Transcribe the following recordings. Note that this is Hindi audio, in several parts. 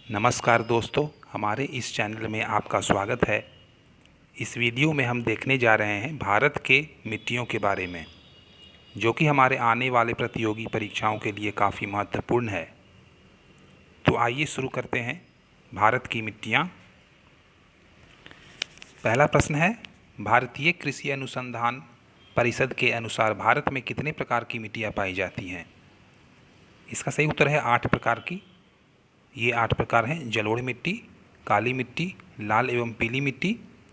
नमस्कार दोस्तों, हमारे इस चैनल में आपका स्वागत है। इस वीडियो में हम देखने जा रहे हैं भारत के मिट्टियों के बारे में, जो कि हमारे आने वाले प्रतियोगी परीक्षाओं के लिए काफ़ी महत्वपूर्ण है। तो आइए शुरू करते हैं। भारत की मिट्टियाँ। पहला प्रश्न है, भारतीय कृषि अनुसंधान परिषद के अनुसार भारत में कितने प्रकार की मिट्टियाँ पाई जाती हैं? इसका सही उत्तर है 8 प्रकार की। ये 8 प्रकार हैं: जलोढ़ मिट्टी, काली मिट्टी, लाल एवं पीली मिट्टी,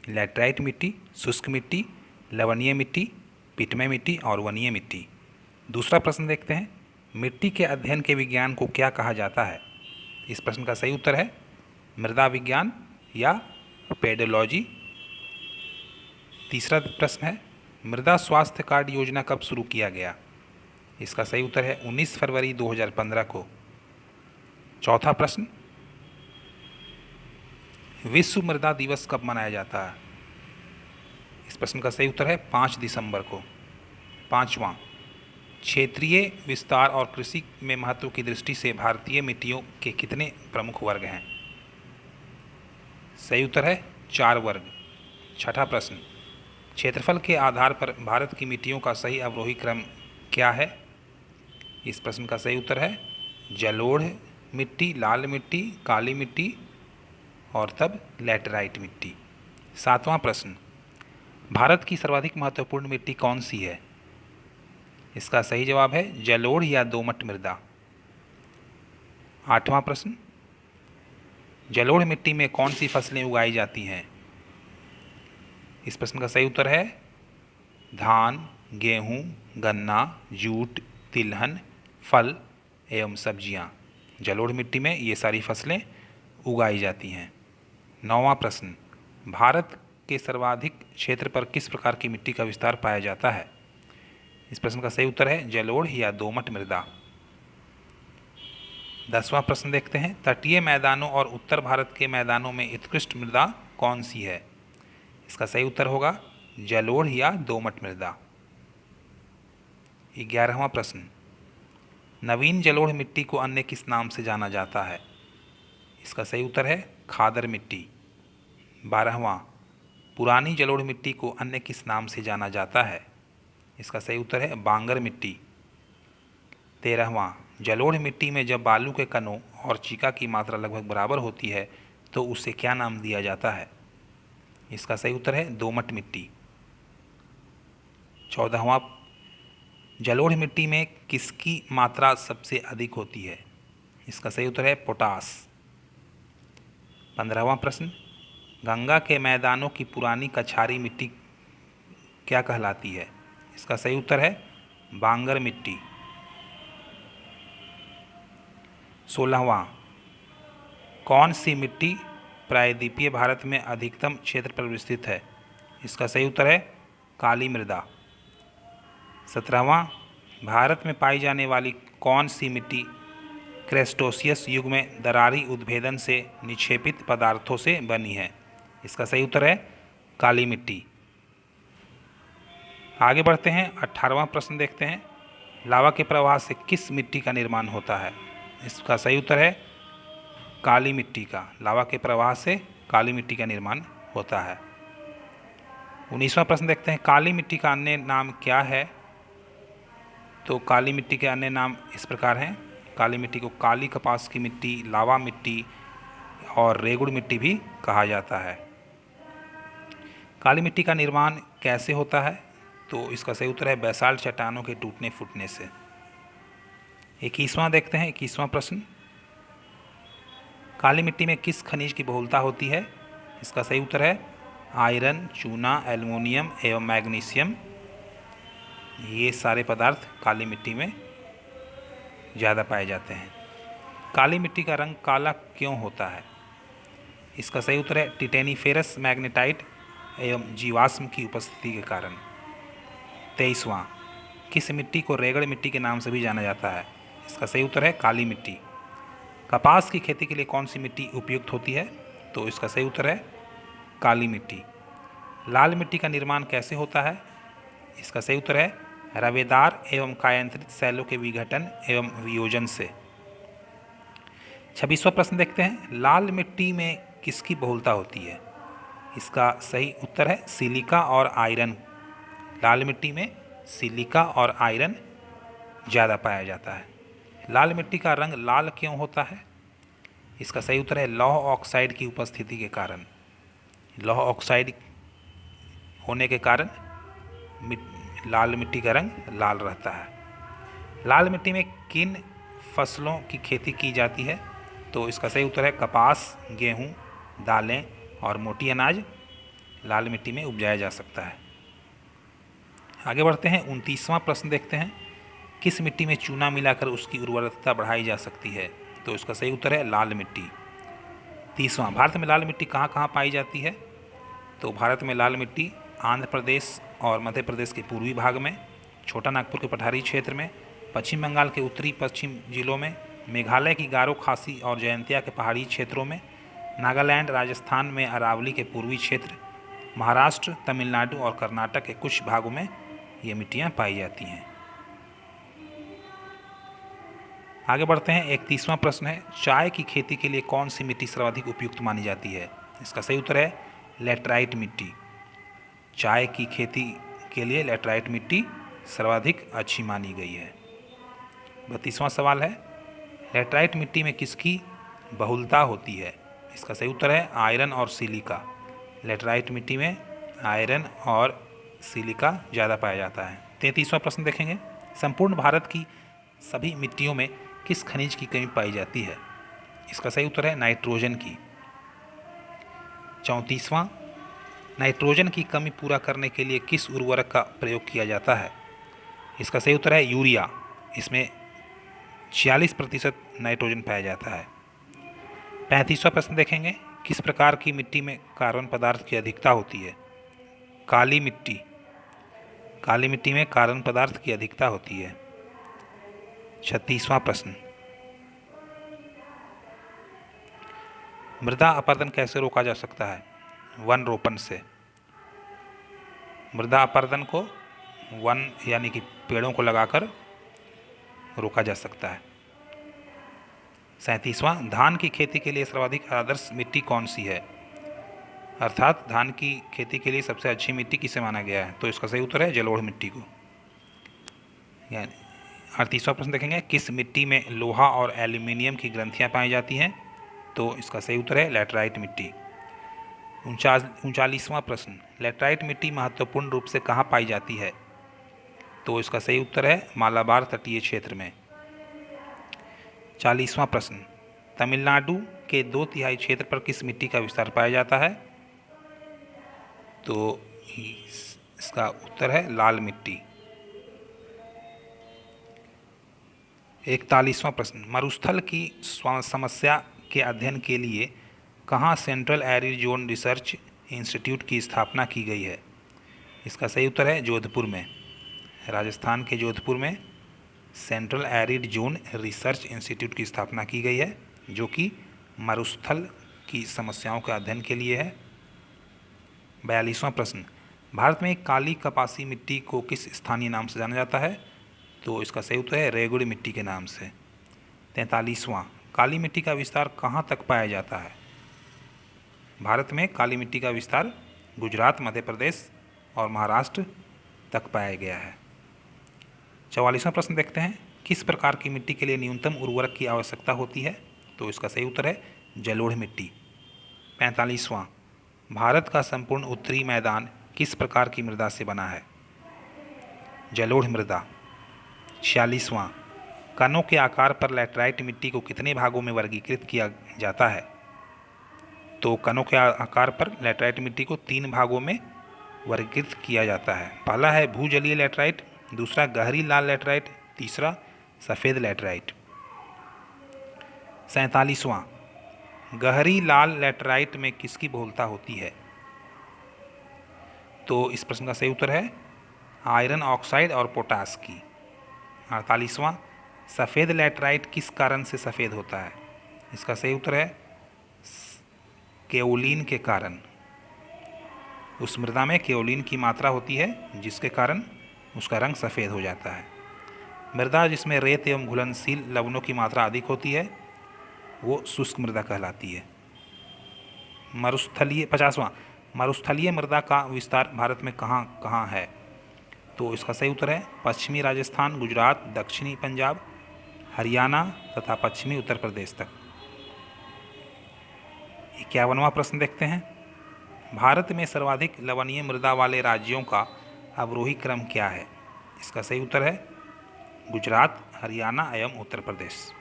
लैटराइट मिट्टी, शुष्क मिट्टी, लवणीय मिट्टी, पिटमय मिट्टी और वनीय मिट्टी। दूसरा प्रश्न देखते हैं, मिट्टी के अध्ययन के विज्ञान को क्या कहा जाता है? इस प्रश्न का सही उत्तर है मृदा विज्ञान या पेडोलॉजी। तीसरा प्रश्न है, मृदा स्वास्थ्य कार्ड योजना कब शुरू किया गया? इसका सही उत्तर है 19 फरवरी 2015 को। चौथा प्रश्न, विश्व मृदा दिवस कब मनाया जाता है? इस प्रश्न का सही उत्तर है 5 दिसंबर को। पांचवा, क्षेत्रीय विस्तार और कृषि में महत्व की दृष्टि से भारतीय मिट्टियों के कितने प्रमुख वर्ग हैं? सही उत्तर है 4 वर्ग। छठा प्रश्न, क्षेत्रफल के आधार पर भारत की मिट्टियों का सही अवरोही क्रम क्या है? इस प्रश्न का सही उत्तर है जलोढ़ मिट्टी, लाल मिट्टी, काली मिट्टी और तब लैटराइट मिट्टी। सातवां प्रश्न, भारत की सर्वाधिक महत्वपूर्ण मिट्टी कौन सी है? इसका सही जवाब है जलोढ़ या दोमट मृदा। आठवां प्रश्न, जलोढ़ मिट्टी में कौन सी फसलें उगाई जाती हैं? इस प्रश्न का सही उत्तर है धान, गेहूं, गन्ना, जूट, तिलहन, फल एवं सब्जियां। जलोढ़ मिट्टी में ये सारी फसलें उगाई जाती हैं। नौवां प्रश्न, भारत के सर्वाधिक क्षेत्र पर किस प्रकार की मिट्टी का विस्तार पाया जाता है? इस प्रश्न का सही उत्तर है जलोढ़ या दोमट मृदा। 10वां प्रश्न देखते हैं, तटीय मैदानों और उत्तर भारत के मैदानों में उत्कृष्ट मृदा कौन सी है? इसका सही उत्तर होगा जलोढ़ या दोमट मृदा। 11वां प्रश्न, नवीन जलोढ़ मिट्टी को अन्य किस नाम से जाना जाता है? इसका सही उत्तर है खादर मिट्टी। 12वां, पुरानी जलोढ़ मिट्टी को अन्य किस नाम से जाना जाता है? इसका सही उत्तर है बांगर मिट्टी। 13वां, जलोढ़ मिट्टी में जब बालू के कणों और चीका की मात्रा लगभग बराबर होती है तो उसे क्या नाम दिया जाता है? इसका सही उत्तर है दोमट मिट्टी। 14वां, जलोढ़ मिट्टी में किसकी मात्रा सबसे अधिक होती है? इसका सही उत्तर है पोटास। 15वां प्रश्न, गंगा के मैदानों की पुरानी कछारी मिट्टी क्या कहलाती है? इसका सही उत्तर है बांगर मिट्टी। 16वां, कौन सी मिट्टी प्रायद्वीपीय भारत में अधिकतम क्षेत्र पर विस्तृत है? इसका सही उत्तर है काली मृदा। 17वां, भारत में पाई जाने वाली कौन सी मिट्टी क्रेस्टोसियस युग में दरारी उद्भेदन से निक्षेपित पदार्थों से बनी है? इसका सही उत्तर है काली मिट्टी। आगे बढ़ते हैं, 18वां प्रश्न देखते हैं, लावा के प्रवाह से किस मिट्टी का निर्माण होता है? इसका सही उत्तर है काली मिट्टी का। लावा के प्रवाह से काली मिट्टी का निर्माण होता है। 19वां प्रश्न देखते हैं, काली मिट्टी का अन्य नाम क्या है? तो काली मिट्टी के अन्य नाम इस प्रकार हैं, काली मिट्टी को काली कपास की मिट्टी, लावा मिट्टी और रेगुड़ मिट्टी भी कहा जाता है। काली मिट्टी का निर्माण कैसे होता है? तो इसका सही उत्तर है बेसाल्ट चट्टानों के टूटने फूटने से। 21वां देखते हैं, 21वां प्रश्न, काली मिट्टी में किस खनिज की बहुलता होती है? इसका सही उत्तर है आयरन, चूना, एल्युमिनियम एवं मैग्नीशियम। ये सारे पदार्थ काली मिट्टी में ज़्यादा पाए जाते हैं। काली मिट्टी का रंग काला क्यों होता है? इसका सही उत्तर है टिटेनीफेरस मैग्नेटाइट एवं जीवाश्म की उपस्थिति के कारण। 23वां, किस मिट्टी को रेगड़ मिट्टी के नाम से भी जाना जाता है? इसका सही उत्तर है काली मिट्टी। कपास की खेती के लिए कौन सी मिट्टी उपयुक्त होती है? तो इसका सही उत्तर है काली मिट्टी। लाल मिट्टी का निर्माण कैसे होता है? इसका सही उत्तर है रवेदार एवं कायांतरित सेलों के विघटन एवं वियोजन से। 26वां प्रश्न देखते हैं, लाल मिट्टी में किसकी बहुलता होती है? इसका सही उत्तर है सिलिका और आयरन। लाल मिट्टी में सिलिका और आयरन ज़्यादा पाया जाता है। लाल मिट्टी का रंग लाल क्यों होता है? इसका सही उत्तर है लौह ऑक्साइड की उपस्थिति के कारण। लौह ऑक्साइड होने के कारण लाल मिट्टी का रंग लाल रहता है। लाल मिट्टी में किन फसलों की खेती की जाती है? तो इसका सही उत्तर है कपास, गेहूँ, दालें और मोटी अनाज लाल मिट्टी में उपजाया जा सकता है। आगे बढ़ते हैं, 29वां प्रश्न देखते हैं, किस मिट्टी में चूना मिलाकर उसकी उर्वरकता बढ़ाई जा सकती है? तो इसका सही उत्तर है लाल मिट्टी। 30वां, भारत में लाल मिट्टी कहाँ कहाँ पाई जाती है? तो भारत में लाल मिट्टी आंध्र प्रदेश और मध्य प्रदेश के पूर्वी भाग में, छोटा नागपुर के पठारी क्षेत्र में, पश्चिम बंगाल के उत्तरी पश्चिम जिलों में, मेघालय की गारो खासी और जयंतिया के पहाड़ी क्षेत्रों में, नागालैंड राजस्थान में अरावली के पूर्वी क्षेत्र, महाराष्ट्र, तमिलनाडु और कर्नाटक के कुछ भागों में ये मिट्टियाँ पाई जाती हैं। आगे बढ़ते हैं, 31वां प्रश्न है, चाय की खेती के लिए कौन सी मिट्टी सर्वाधिक उपयुक्त मानी जाती है? इसका सही उत्तर है लेटराइट मिट्टी। चाय की खेती के लिए लेटराइट मिट्टी सर्वाधिक अच्छी मानी गई है। 32वां सवाल है, लेटराइट मिट्टी में किसकी बहुलता होती है? इसका सही उत्तर है आयरन और सिलिका। लेटराइट मिट्टी में आयरन और सिलिका ज़्यादा पाया जाता है। 33वां प्रश्न देखेंगे, संपूर्ण भारत की सभी मिट्टियों में किस खनिज की कमी पाई जाती है? इसका सही उत्तर है नाइट्रोजन की। 34वां, नाइट्रोजन की कमी पूरा करने के लिए किस उर्वरक का प्रयोग किया जाता है? इसका सही उत्तर है यूरिया। इसमें 46% नाइट्रोजन पाया जाता है। 35वां प्रश्न देखेंगे, किस प्रकार की मिट्टी में कार्बन पदार्थ की अधिकता होती है? काली मिट्टी। काली मिट्टी में कार्बन पदार्थ की अधिकता होती है। 36वां प्रश्न, मृदा अपरदन कैसे रोका जा सकता है? वन रोपण से। मृदा अपरदन को वन यानी कि पेड़ों को लगाकर रोका जा सकता है। 37वां, धान की खेती के लिए सर्वाधिक आदर्श मिट्टी कौन सी है? अर्थात धान की खेती के लिए सबसे अच्छी मिट्टी किसे माना गया है? तो इसका सही उत्तर है जलोढ़ मिट्टी को। यानी 38वां प्रश्न देखेंगे, किस मिट्टी में लोहा और एल्यूमिनियम की ग्रंथियां पाई जाती हैं? तो इसका सही उत्तर है लैटराइट मिट्टी। 39वां प्रश्न, लैटराइट मिट्टी महत्वपूर्ण रूप से कहाँ पाई जाती है? तो इसका सही उत्तर है मालाबार तटीय क्षेत्र में। 40वां प्रश्न, तमिलनाडु के 2/3 क्षेत्र पर किस मिट्टी का विस्तार पाया जाता है? तो इसका उत्तर है लाल मिट्टी। 41वां प्रश्न, मरुस्थल की समस्या के अध्ययन के लिए कहाँ central arid zone research institute की स्थापना की गई है? इसका सही उत्तर है जोधपुर में। राजस्थान के जोधपुर में central arid zone research institute की स्थापना की गई है, जो कि मरुस्थल की समस्याओं के अध्ययन के लिए है। 42वां प्रश्न, भारत में काली कपासी मिट्टी को किस स्थानीय नाम से जाना जाता है? तो इसका सही उत्तर है रेगुड़ मिट्टी के नाम से। 43वां, काली मिट्टी का विस्तार कहाँ तक पाया जाता है? भारत में काली मिट्टी का विस्तार गुजरात, मध्य प्रदेश और महाराष्ट्र तक पाया गया है। 44वां प्रश्न देखते हैं, किस प्रकार की मिट्टी के लिए न्यूनतम उर्वरक की आवश्यकता होती है? तो इसका सही उत्तर है जलोढ़ मिट्टी। 45वां, भारत का संपूर्ण उत्तरी मैदान किस प्रकार की मृदा से बना है? जलोढ़ मृदा। 46वां, कणों के आकार पर लैटराइट मिट्टी को कितने भागों में वर्गीकृत किया जाता है? तो कणों के आकार पर लैटराइट मिट्टी को 3 भागों में वर्गीकृत किया जाता है। पहला है भूजलीय लैटराइट, दूसरा गहरी लाल लैटराइट, तीसरा सफ़ेद लैटराइट। 47वां, गहरी लाल लैटराइट में किसकी बहुलता होती है? तो इस प्रश्न का सही उत्तर है आयरन ऑक्साइड और पोटास की। 48वां, सफ़ेद लैटराइट किस कारण से सफ़ेद होता है? इसका सही उत्तर है केओलिन के कारण। उस मृदा में केओलिन की मात्रा होती है जिसके कारण उसका रंग सफ़ेद हो जाता है। मृदा जिसमें रेत एवं घुलनशील लवणों की मात्रा अधिक होती है वो शुष्क मृदा कहलाती है। मरुस्थलीय 50वां, मरुस्थलीय मृदा का विस्तार भारत में कहाँ कहाँ है? तो इसका सही उत्तर है पश्चिमी राजस्थान, गुजरात, दक्षिणी पंजाब, हरियाणा तथा पश्चिमी उत्तर प्रदेश तक। 51वां प्रश्न देखते हैं। भारत में सर्वाधिक लवणीय मृदा वाले राज्यों का अवरोही क्रम क्या है? इसका सही उत्तर है गुजरात, हरियाणा एवं उत्तर प्रदेश।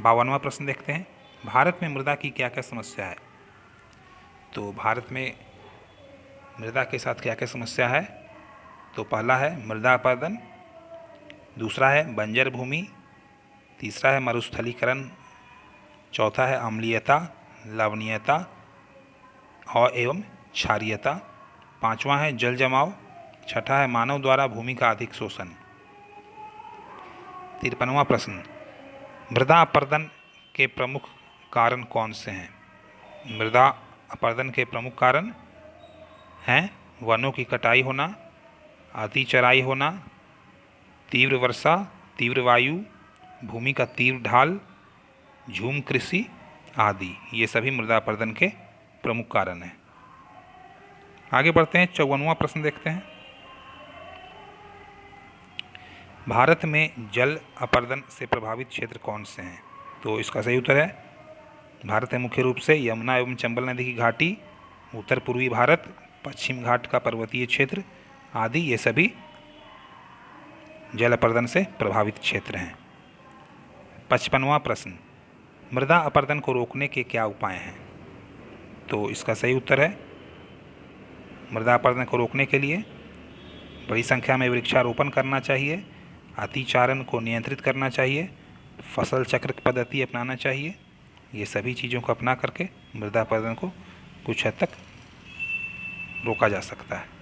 52वां प्रश्न देखते हैं। भारत में मृदा की क्या क्या समस्या है? तो भारत में मृदा के साथ क्या क्या समस्या है? तो पहला है मृदा अपरदन, दूसरा है बंजर भूमि, तीसरा है मरुस्थलीकरण, चौथा है अम्लीयता, लवणीयता और एवं क्षारीयता, पांचवा है जल जमाव, छठा है मानव द्वारा भूमि का अधिक शोषण। 53वां प्रश्न। मृदा अपरदन के प्रमुख कारण कौन से हैं? मृदा अपरदन के प्रमुख कारण हैं वनों की कटाई होना, अति चराई होना, तीव्र वर्षा, तीव्र वायु, भूमि का तीव्र ढाल, झूम कृषि आदि। ये सभी मृदा अपरदन के प्रमुख कारण हैं। आगे बढ़ते हैं, 54वां प्रश्न देखते हैं। भारत में जल अपरदन से प्रभावित क्षेत्र कौन से हैं? तो इसका सही उत्तर है भारत में मुख्य रूप से यमुना एवं चंबल नदी की घाटी, उत्तर पूर्वी भारत, पश्चिम घाट का पर्वतीय क्षेत्र आदि, ये सभी जल अपरदन से प्रभावित क्षेत्र हैं। 55वां प्रश्न। मृदा अपरदन को रोकने के क्या उपाय हैं? तो इसका सही उत्तर है मृदा अपरदन को रोकने के लिए बड़ी संख्या में वृक्षारोपण करना चाहिए, अतिचारण को नियंत्रित करना चाहिए, फसल चक्र पद्धति अपनाना चाहिए। ये सभी चीज़ों को अपना करके मृदा अपरदन को कुछ हद तक रोका जा सकता है।